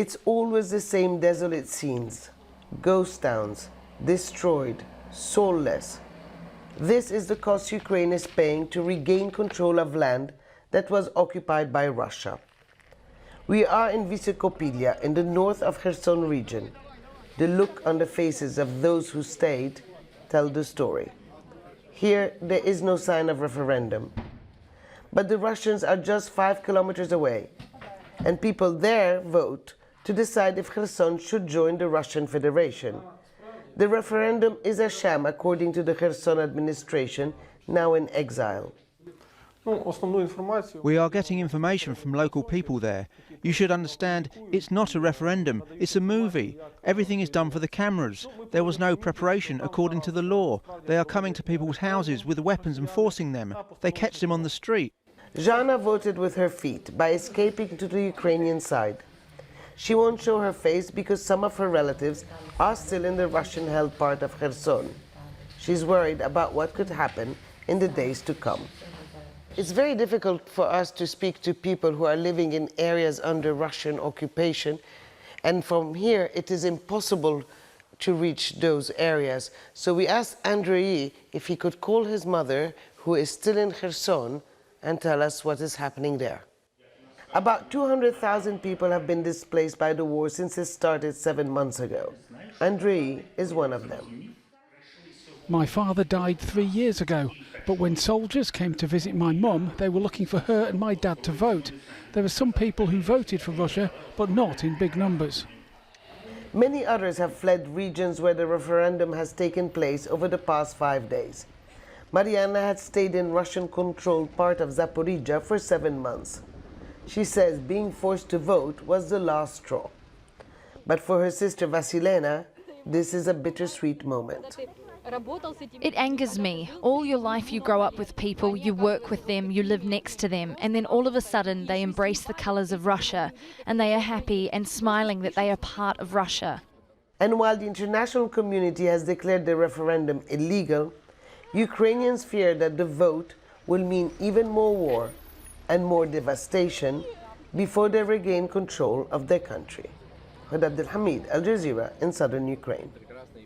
It's always the same desolate scenes, ghost towns, destroyed, soulless. This is the cost Ukraine is paying to regain control of land that was occupied by Russia. We are in Visokopillia, in the north of Kherson region. The look on the faces of those who stayed tell the story. Here, there is no sign of referendum. But the Russians are just 5 kilometers away, and people there vote to decide if Kherson should join the Russian Federation. The referendum is a sham, according to the Kherson administration, now in exile. We are getting information from local people there. You should understand, it's not a referendum, it's a movie. Everything is done for the cameras. There was no preparation according to the law. They are coming to people's houses with weapons and forcing them. They catch them on the street. Jana voted with her feet by escaping to the Ukrainian side. She won't show her face because some of her relatives are still in the Russian-held part of Kherson. She's worried about what could happen in the days to come. It's very difficult for us to speak to people who are living in areas under Russian occupation, and from here it is impossible to reach those areas. So we asked Andrei if he could call his mother, who is still in Kherson, and tell us what is happening there. About 200,000 people have been displaced by the war since it started 7 months ago. Andrei is one of them. My father died 3 years ago, but when soldiers came to visit my mum, they were looking for her and my dad to vote. There were some people who voted for Russia, but not in big numbers. Many others have fled regions where the referendum has taken place over the past 5 days. Mariana had stayed in Russian-controlled part of Zaporizhia for 7 months. She says being forced to vote was the last straw. But for her sister VASSILENA, this is a bittersweet moment. It angers me. All your life you grow up with people, you work with them, you live next to them, and then all of a sudden they embrace the colours of Russia, and they are happy and smiling that they are part of Russia. And while the international community has declared the referendum illegal, Ukrainians fear that the vote will mean even more war and more devastation before they regain control of their country. HODA Abdel-Hamid, Al Jazeera in southern Ukraine.